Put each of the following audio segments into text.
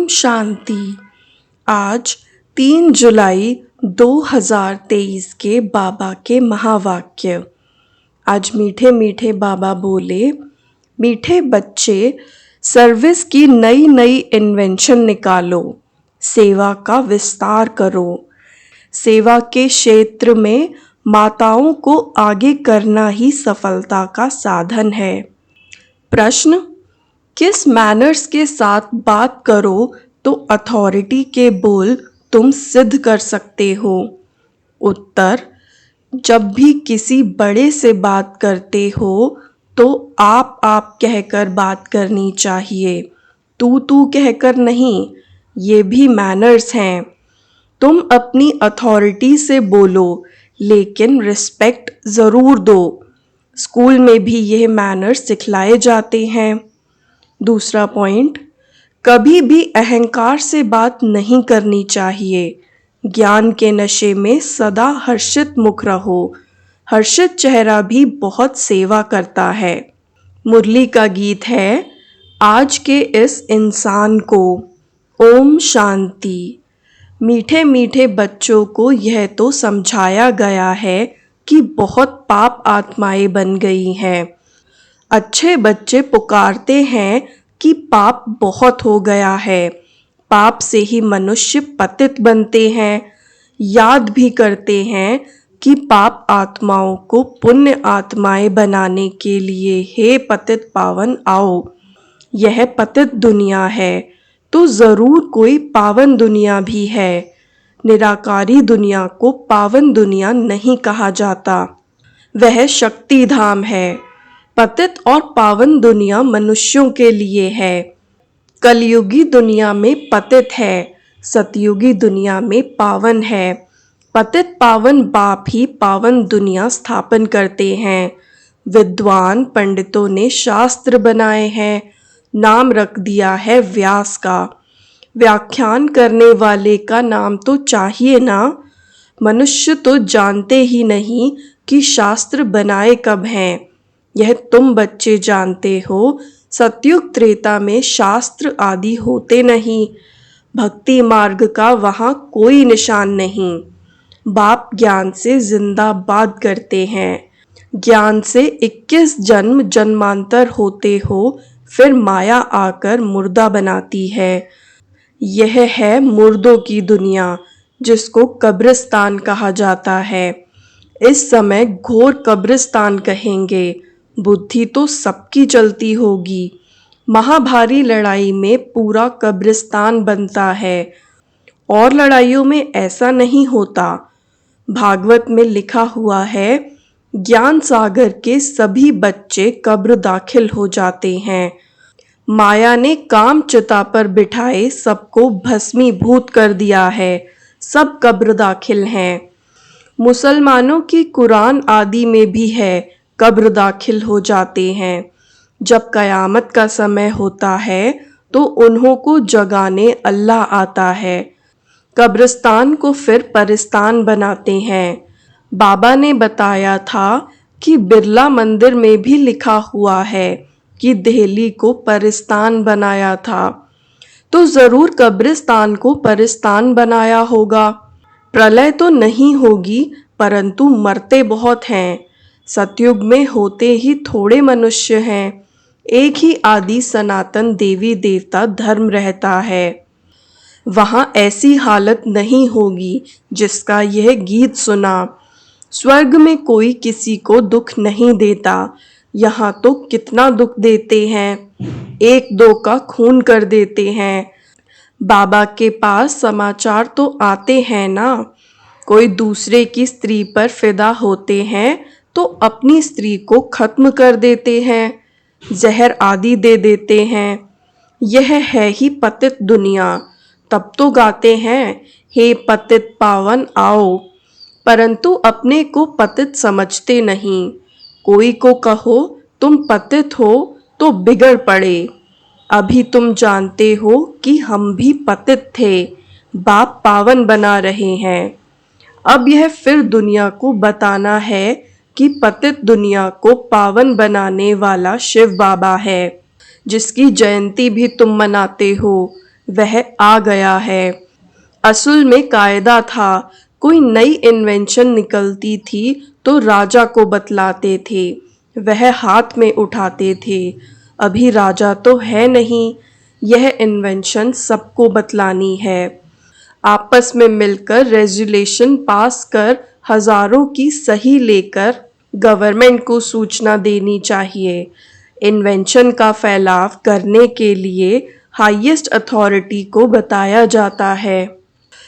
ओम शांति। आज 3 जुलाई 2023 के बाबा के महावाक्य। आज मीठे मीठे बाबा बोले, मीठे बच्चे, सर्विस की नई नई इन्वेंशन निकालो, सेवा का विस्तार करो। सेवा के क्षेत्र में माताओं को आगे करना ही सफलता का साधन है। प्रश्न, किस मैनर्स के साथ बात करो तो अथॉरिटी के बोल तुम सिद्ध कर सकते हो? उत्तर, जब भी किसी बड़े से बात करते हो तो आप कहकर बात करनी चाहिए, तू कहकर नहीं। ये भी मैनर्स हैं। तुम अपनी अथॉरिटी से बोलो, लेकिन रिस्पेक्ट ज़रूर दो। स्कूल में भी यह मैनर्स सिखलाए जाते हैं। दूसरा पॉइंट, कभी भी अहंकार से बात नहीं करनी चाहिए। ज्ञान के नशे में सदा हर्षित मुख रहो। हर्षित चेहरा भी बहुत सेवा करता है। मुरली का गीत है, आज के इस इंसान को। ओम शांति। मीठे मीठे बच्चों को यह तो समझाया गया है कि बहुत पाप आत्माएं बन गई हैं। अच्छे बच्चे पुकारते हैं कि पाप बहुत हो गया है। पाप से ही मनुष्य पतित बनते हैं। याद भी करते हैं कि पाप आत्माओं को पुण्य आत्माएं बनाने के लिए हे पतित पावन आओ। यह पतित दुनिया है तो ज़रूर कोई पावन दुनिया भी है। निराकारी दुनिया को पावन दुनिया नहीं कहा जाता, वह शक्ति धाम है। पतित और पावन दुनिया मनुष्यों के लिए है। कलयुगी दुनिया में पतित है, सतयुगी दुनिया में पावन है। पतित पावन बाप ही पावन दुनिया स्थापन करते हैं। विद्वान पंडितों ने शास्त्र बनाए हैं, नाम रख दिया है व्यास का। व्याख्यान करने वाले का नाम तो चाहिए ना। मनुष्य तो जानते ही नहीं कि शास्त्र बनाए कब हैं। यह तुम बच्चे जानते हो, सतयुग त्रेता में शास्त्र आदि होते नहीं। भक्ति मार्ग का वहाँ कोई निशान नहीं। बाप ज्ञान से जिंदाबाद करते हैं। ज्ञान से 21 जन्म जन्मांतर होते हो, फिर माया आकर मुर्दा बनाती है। यह है मुर्दों की दुनिया, जिसको कब्रिस्तान कहा जाता है। इस समय घोर कब्रिस्तान कहेंगे। बुद्धि तो सबकी चलती होगी। महाभारी लड़ाई में पूरा कब्रिस्तान बनता है, और लड़ाइयों में ऐसा नहीं होता। भागवत में लिखा हुआ है, ज्ञान सागर के सभी बच्चे कब्र दाखिल हो जाते हैं। माया ने काम चिता पर बिठाए सबको भस्मीभूत कर दिया है। सब कब्र दाखिल हैं। मुसलमानों की कुरान आदि में भी है, कब्र दाखिल हो जाते हैं। जब कयामत का समय होता है तो उन्हों को जगाने अल्लाह आता है। कब्रिस्तान को फिर परिस्तान बनाते हैं। बाबा ने बताया था कि बिरला मंदिर में भी लिखा हुआ है कि दिल्ली को परिस्तान बनाया था, तो ज़रूर कब्रिस्तान को परिस्तान बनाया होगा। प्रलय तो नहीं होगी, परंतु मरते बहुत हैं। सतयुग में होते ही थोड़े मनुष्य हैं। एक ही आदि सनातन देवी देवता धर्म रहता है। वहाँ ऐसी हालत नहीं होगी जिसका यह गीत सुना। स्वर्ग में कोई किसी को दुख नहीं देता। यहाँ तो कितना दुख देते हैं, एक दो का खून कर देते हैं। बाबा के पास समाचार तो आते हैं ना। कोई दूसरे की स्त्री पर फिदा होते हैं तो अपनी स्त्री को खत्म कर देते हैं, जहर आदि दे देते हैं। यह है ही पतित दुनिया। तब तो गाते हैं, हे पतित पावन आओ। परंतु अपने को पतित समझते नहीं। कोई को कहो तुम पतित हो तो बिगड़ पड़े। अभी तुम जानते हो कि हम भी पतित थे, बाप पावन बना रहे हैं। अब यह फिर दुनिया को बताना है कि पतित दुनिया को पावन बनाने वाला शिव बाबा है, जिसकी जयंती भी तुम मनाते हो। वह आ गया है। असल में कायदा था, कोई नई इन्वेंशन निकलती थी तो राजा को बतलाते थे, वह हाथ में उठाते थे। अभी राजा तो है नहीं, यह इन्वेंशन सबको बतलानी है। आपस में मिलकर रेज़ोल्यूशन पास कर हजारों की सही लेकर गवर्नमेंट को सूचना देनी चाहिए। इन्वेंशन का फैलाव करने के लिए हाईएस्ट अथॉरिटी को बताया जाता है,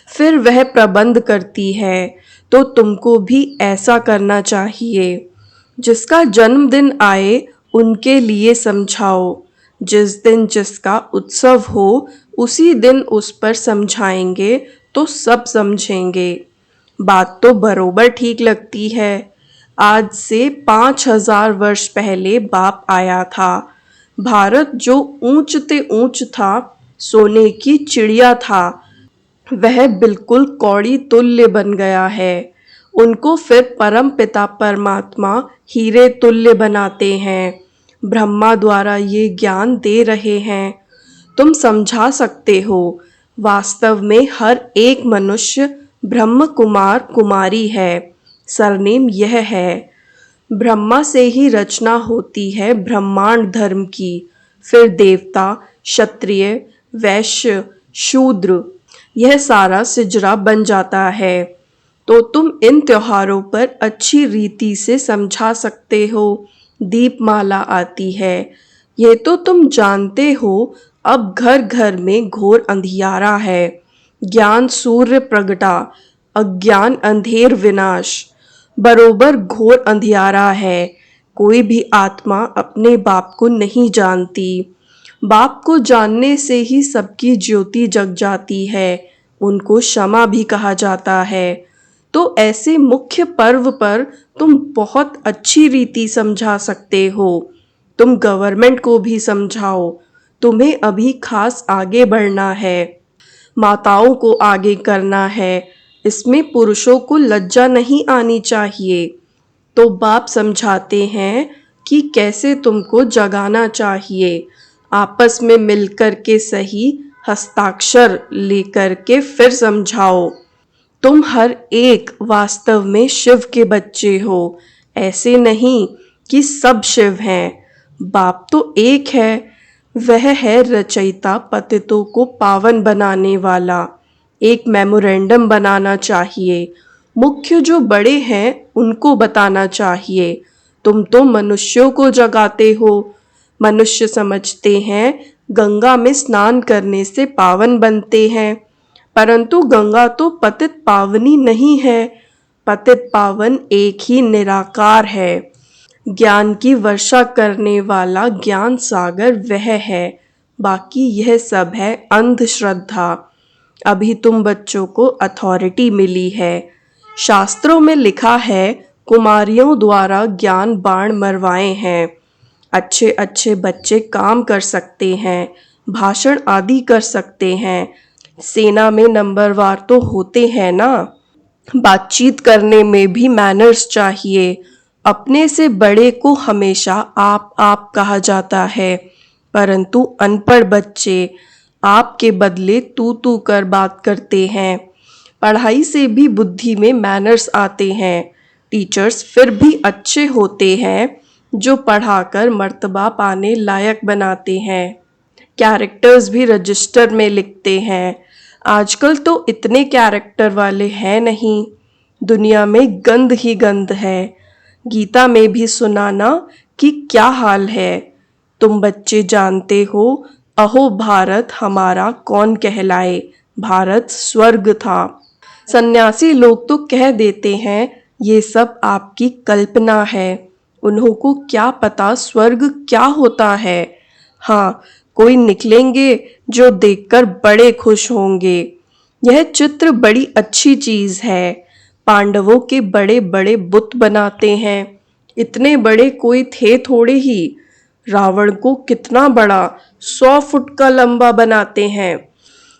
फिर वह प्रबंध करती है। तो तुमको भी ऐसा करना चाहिए। जिसका जन्मदिन आए उनके लिए समझाओ, जिस दिन जिसका उत्सव हो उसी दिन उस पर समझाएंगे तो सब समझेंगे। बात तो बरोबर ठीक लगती है। आज से 5,000 वर्ष पहले बाप आया था। भारत जो ऊंच ते ऊंच था, सोने की चिड़िया था, वह बिल्कुल कौड़ी तुल्य बन गया है। उनको फिर परम पिता परमात्मा हीरे तुल्य बनाते हैं। ब्रह्मा द्वारा ये ज्ञान दे रहे हैं। तुम समझा सकते हो। वास्तव में हर एक मनुष्य ब्रह्म कुमार कुमारी है। सरनेम यह है। ब्रह्मा से ही रचना होती है ब्रह्मांड धर्म की, फिर देवता, क्षत्रिय, वैश्य, शूद्र, यह सारा सिजरा बन जाता है। तो तुम इन त्योहारों पर अच्छी रीति से समझा सकते हो। दीपमाला आती है, ये तो तुम जानते हो। अब घर घर में घोर अंधियारा है। ज्ञान सूर्य प्रगटा, अज्ञान अंधेर विनाश। बरोबर घोर अंधियारा है। कोई भी आत्मा अपने बाप को नहीं जानती। बाप को जानने से ही सबकी ज्योति जग जाती है। उनको क्षमा भी कहा जाता है। तो ऐसे मुख्य पर्व पर तुम बहुत अच्छी रीति समझा सकते हो। तुम गवर्नमेंट को भी समझाओ। तुम्हें अभी खास आगे बढ़ना है, माताओं को आगे करना है। इसमें पुरुषों को लज्जा नहीं आनी चाहिए। तो बाप समझाते हैं कि कैसे तुमको जगाना चाहिए। आपस में मिलकर के सही हस्ताक्षर लेकर के फिर समझाओ। तुम हर एक वास्तव में शिव के बच्चे हो। ऐसे नहीं कि सब शिव हैं। बाप तो एक है, वह है रचयिता, पतितों को पावन बनाने वाला। एक मेमोरेंडम बनाना चाहिए। मुख्य जो बड़े हैं उनको बताना चाहिए। तुम तो मनुष्यों को जगाते हो। मनुष्य समझते हैं गंगा में स्नान करने से पावन बनते हैं, परंतु गंगा तो पतित पावनी नहीं है। पतित पावन एक ही निराकार है। ज्ञान की वर्षा करने वाला ज्ञान सागर वह है। बाकी यह सब है अंधश्रद्धा। अभी तुम बच्चों को अथॉरिटी मिली है। शास्त्रों में लिखा है कुमारियों द्वारा ज्ञान बाण मरवाए हैं। अच्छे अच्छे बच्चे काम कर सकते हैं, भाषण आदि कर सकते हैं। सेना में नंबरवार तो होते हैं ना। बातचीत करने में भी मैनर्स चाहिए। अपने से बड़े को हमेशा आप कहा जाता है, परंतु अनपढ़ बच्चे आप के बदले तू कर बात करते हैं। पढ़ाई से भी बुद्धि में मैनर्स आते हैं। टीचर्स फिर भी अच्छे होते हैं जो पढ़ाकर मर्तबा पाने लायक बनाते हैं। कैरेक्टर्स भी रजिस्टर में लिखते हैं। आजकल तो इतने कैरेक्टर वाले हैं नहीं। दुनिया में गंद ही गंद है। गीता में भी सुनाना कि क्या हाल है। तुम बच्चे जानते हो, अहो भारत हमारा कौन कहलाए, भारत स्वर्ग था। सन्यासी लोग तो कह देते हैं ये सब आपकी कल्पना है। उन्हों को क्या पता स्वर्ग क्या होता है। हाँ, कोई निकलेंगे जो देखकर बड़े खुश होंगे। यह चित्र बड़ी अच्छी चीज है। पांडवों के बड़े बड़े बुत बनाते हैं। इतने बड़े कोई थे थोड़े ही। रावण को कितना बड़ा 100 फुट का लंबा बनाते हैं।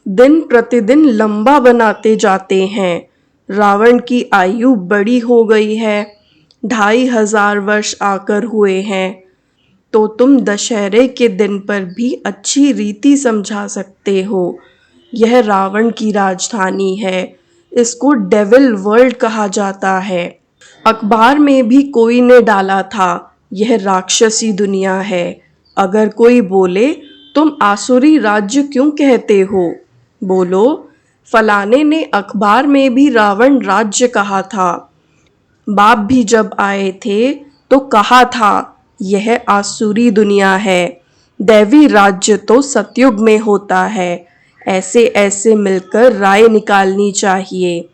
दिन प्रतिदिन लंबा बनाते जाते हैं। रावण की आयु बड़ी हो गई है, 2,500 वर्ष आकर हुए हैं। तो तुम दशहरे के दिन पर भी अच्छी रीति समझा सकते हो। यह रावण की राजधानी है, इसको डेविल वर्ल्ड कहा जाता है। अखबार में भी कोई ने डाला था, यह राक्षसी दुनिया है। अगर कोई बोले तुम आसुरी राज्य क्यों कहते हो, बोलो फलाने ने अखबार में भी रावण राज्य कहा था। बाप भी जब आए थे तो कहा था यह आसुरी दुनिया है, दैवी राज्य तो सतयुग में होता है। ऐसे ऐसे मिलकर राय निकालनी चाहिए।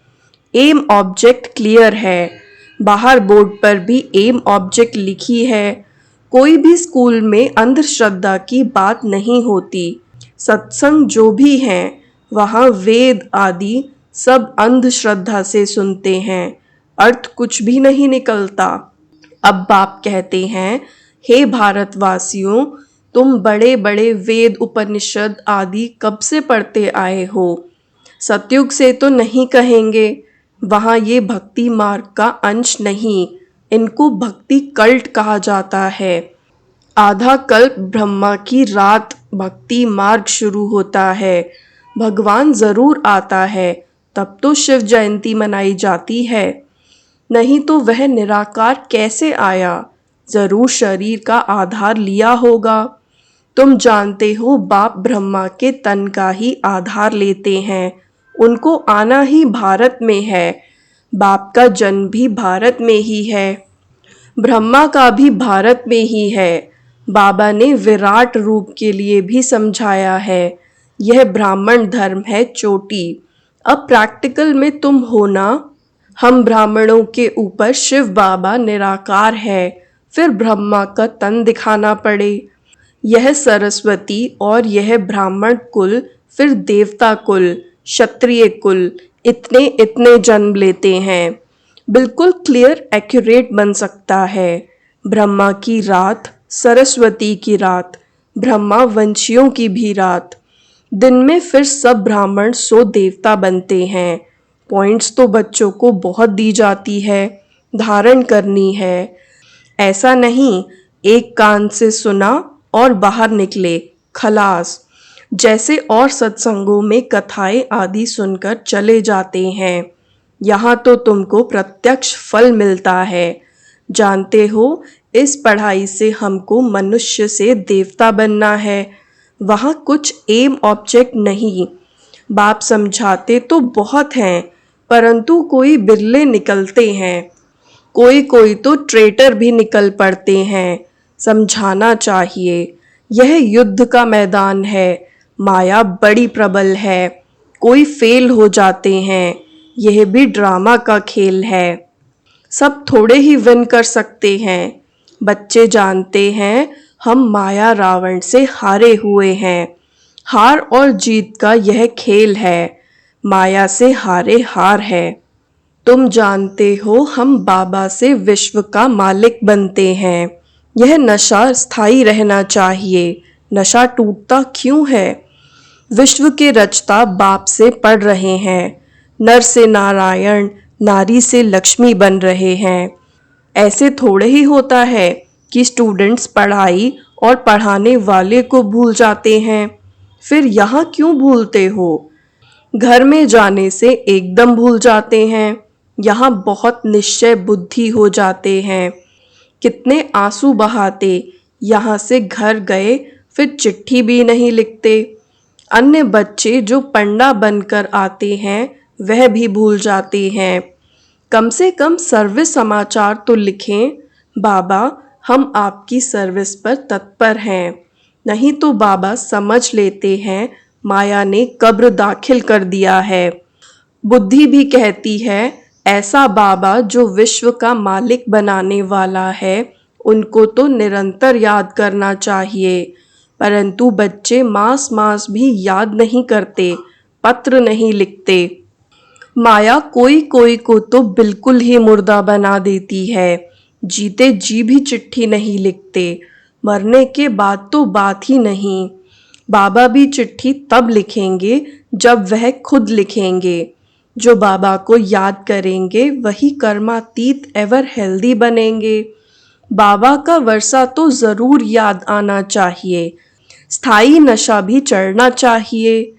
एम ऑब्जेक्ट क्लियर है, बाहर बोर्ड पर भी एम ऑब्जेक्ट लिखी है। कोई भी स्कूल में अंधश्रद्धा की बात नहीं होती। सत्संग जो भी हैं वहाँ वेद आदि सब अंधश्रद्धा से सुनते हैं, अर्थ कुछ भी नहीं निकलता। अब बाप कहते हैं, हे भारतवासियों, तुम बड़े बड़े वेद उपनिषद आदि कब से पढ़ते आए हो। सतयुग से तो नहीं कहेंगे, वहाँ ये भक्ति मार्ग का अंश नहीं, इनको भक्ति कल्ट कहा जाता है। आधा कल्प ब्रह्मा की रात भक्ति मार्ग शुरू होता है। भगवान जरूर आता है, तब तो शिव जयंती मनाई जाती है, नहीं तो वह निराकार कैसे आया। जरूर शरीर का आधार लिया होगा। तुम जानते हो बाप ब्रह्मा के तन का ही आधार लेते हैं, उनको आना ही भारत में है। बाप का जन्म भी भारत में ही है, ब्रह्मा का भी भारत में ही है। बाबा ने विराट रूप के लिए भी समझाया है, यह ब्राह्मण धर्म है चोटी। अब प्रैक्टिकल में तुम हो ना। हम ब्राह्मणों के ऊपर शिव बाबा निराकार है, फिर ब्रह्मा का तन दिखाना पड़े। यह सरस्वती और यह ब्राह्मण कुल, फिर देवता कुल, क्षत्रिय कुल, इतने इतने जन्म लेते हैं। बिल्कुल क्लियर एक्यूरेट बन सकता है। ब्रह्मा की रात, सरस्वती की रात, ब्रह्मा वंशियों की भी रात। दिन में फिर सब ब्राह्मण सो देवता बनते हैं। पॉइंट्स तो बच्चों को बहुत दी जाती है, धारण करनी है। ऐसा नहीं एक कान से सुना और बाहर निकले खलास, जैसे और सत्संगों में कथाएं आदि सुनकर चले जाते हैं। यहाँ तो तुमको प्रत्यक्ष फल मिलता है। जानते हो, इस पढ़ाई से हमको मनुष्य से देवता बनना है, वहाँ कुछ एम ऑब्जेक्ट नहीं। बाप समझाते तो बहुत हैं, परंतु कोई बिरले निकलते हैं, कोई कोई तो ट्रेटर भी निकल पड़ते हैं। समझाना चाहिए, यह युद्ध का मैदान है, माया बड़ी प्रबल है, कोई फेल हो जाते हैं, यह भी ड्रामा का खेल है। सब थोड़े ही विन कर सकते हैं। बच्चे जानते हैं हम माया रावण से हारे हुए हैं। हार और जीत का यह खेल है, माया से हारे हार है। तुम जानते हो हम बाबा से विश्व का मालिक बनते हैं। यह नशा स्थायी रहना चाहिए, नशा टूटता क्यों है। विश्व के रचता बाप से पढ़ रहे हैं, नर से नारायण, नारी से लक्ष्मी बन रहे हैं। ऐसे थोड़े ही होता है कि स्टूडेंट्स पढ़ाई और पढ़ाने वाले को भूल जाते हैं। फिर यहाँ क्यों भूलते हो, घर में जाने से एकदम भूल जाते हैं। यहाँ बहुत निश्चय बुद्धि हो जाते हैं। कितने आंसू बहाते, यहाँ से घर गए फिर चिट्ठी भी नहीं लिखते। अन्य बच्चे जो पंडा बनकर आते हैं वह भी भूल जाते हैं। कम से कम सर्विस समाचार तो लिखें, बाबा हम आपकी सर्विस पर तत्पर हैं। नहीं तो बाबा समझ लेते हैं माया ने कब्र दाखिल कर दिया है। बुद्धि भी कहती है ऐसा बाबा जो विश्व का मालिक बनाने वाला है, उनको तो निरंतर याद करना चाहिए। परंतु बच्चे मास मास भी याद नहीं करते, पत्र नहीं लिखते। माया कोई कोई को तो बिल्कुल ही मुर्दा बना देती है। जीते जी भी चिट्ठी नहीं लिखते, मरने के बाद तो बात ही नहीं। बाबा भी चिट्ठी तब लिखेंगे जब वह खुद लिखेंगे। जो बाबा को याद करेंगे वही कर्मातीत एवर हेल्दी बनेंगे। बाबा का वर्षा तो ज़रूर याद आना चाहिए। स्थायी नशा भी चढ़ना चाहिए।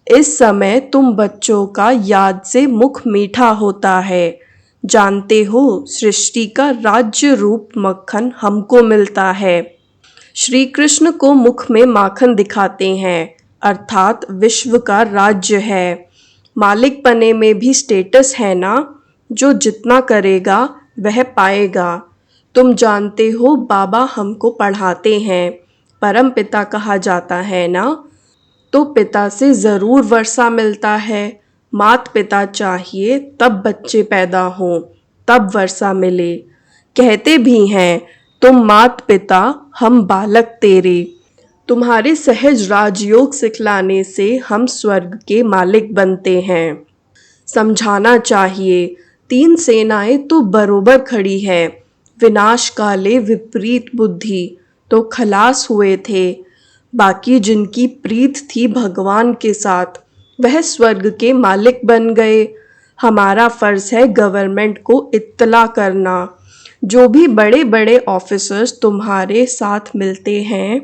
इस समय तुम बच्चों का याद से मुख मीठा होता है। जानते हो, सृष्टि का राज्य रूप मक्खन हमको मिलता है। श्री कृष्ण को मुख में माखन दिखाते हैं, अर्थात विश्व का राज्य है। मालिक पने में भी स्टेटस है ना, जो जितना करेगा वह पाएगा। तुम जानते हो, बाबा हमको पढ़ाते हैं, परम पिता कहा जाता है ना, तो पिता से ज़रूर वर्षा मिलता है। मात पिता चाहिए तब बच्चे पैदा हों, तब वर्षा मिले। कहते भी हैं, तुम मात पिता हम बालक तेरे। तुम्हारे सहज राजयोग सिखलाने से हम स्वर्ग के मालिक बनते हैं। समझाना चाहिए, तीन सेनाएं तो बरोबर खड़ी है। विनाश काले विपरीत बुद्धि तो खलास हुए थे। बाकी जिनकी प्रीत थी भगवान के साथ, वह स्वर्ग के मालिक बन गए। हमारा फर्ज है गवर्नमेंट को इत्तला करना। जो भी बड़े बड़े ऑफिसर्स तुम्हारे साथ मिलते हैं,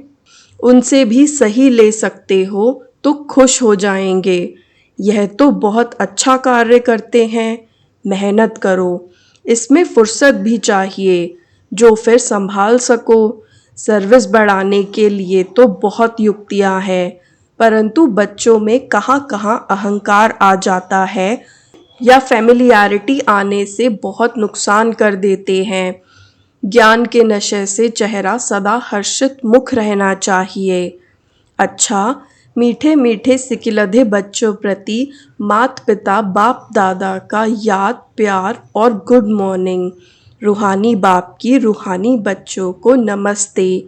उनसे भी सही ले सकते हो तो खुश हो जाएंगे। यह तो बहुत अच्छा कार्य करते हैं। मेहनत करो, इसमें फुर्सत भी चाहिए जो फिर संभाल सको। सर्विस बढ़ाने के लिए तो बहुत युक्तियां हैं, परंतु बच्चों में कहाँ कहाँ अहंकार आ जाता है या फैमिलियरिटी आने से बहुत नुकसान कर देते हैं। ज्ञान के नशे से चेहरा सदा हर्षित मुख रहना चाहिए। अच्छा, मीठे मीठे सिकिलधे बच्चों प्रति मात पिता बाप दादा का याद प्यार और गुड मॉर्निंग। रूहानी बाप की रूहानी बच्चों को नमस्ते।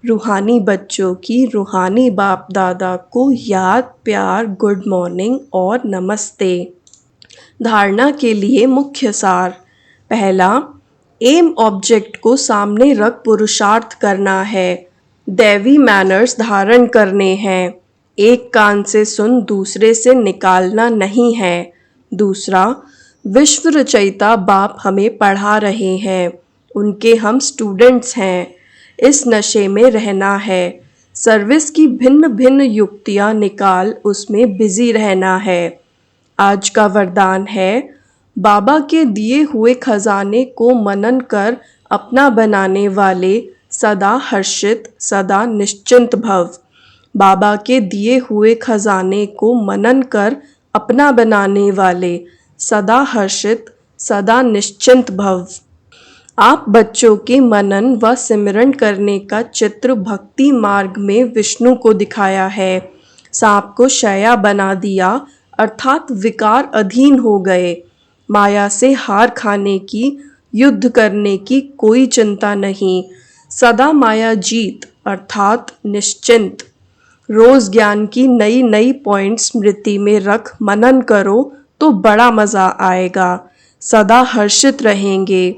रूहानी बच्चों की रूहानी बाप दादा को याद प्यार गुड मॉर्निंग और नमस्ते। धारणा के लिए मुख्य सार। पहला, एम ऑब्जेक्ट को सामने रख पुरुषार्थ करना है। दैवी मैनर्स धारण करने हैं। एक कान से सुन दूसरे से निकालना नहीं है। दूसरा, विश्व रचयिता बाप हमें पढ़ा रहे हैं, उनके हम स्टूडेंट्स हैं। इस नशे में रहना है। सर्विस की भिन्न भिन्न युक्तियां निकाल उसमें बिजी रहना है। आज का वरदान है, बाबा के दिए हुए खजाने को मनन कर अपना बनाने वाले सदा हर्षित सदा निश्चिंत भव। बाबा के दिए हुए खजाने को मनन कर अपना बनाने वाले सदा हर्षित सदा निश्चिंत भव। आप बच्चों के मनन व सिमरन करने का चित्र भक्ति मार्ग में विष्णु को दिखाया है। सांप को शैया बना दिया, अर्थात विकार अधीन हो गए। माया से हार खाने की, युद्ध करने की कोई चिंता नहीं। सदा माया जीत, अर्थात निश्चिंत। रोज ज्ञान की नई नई पॉइंट स्मृति में रख मनन करो तो बड़ा मजा आएगा। सदा हर्षित रहेंगे,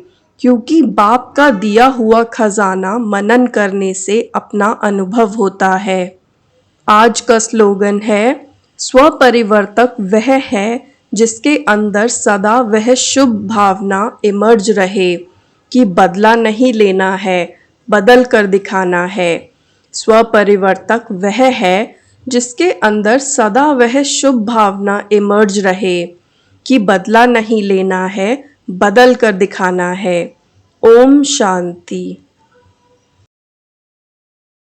क्योंकि बाप का दिया हुआ खजाना मनन करने से अपना अनुभव होता है। आज का स्लोगन है, स्वपरिवर्तक वह है जिसके अंदर सदा वह शुभ भावना इमर्ज रहे कि बदला नहीं लेना है, बदल कर दिखाना है। स्वपरिवर्तक वह है जिसके अंदर सदा वह शुभ भावना इमर्ज रहे कि बदला नहीं लेना है, बदल कर दिखाना है। ओम शांति।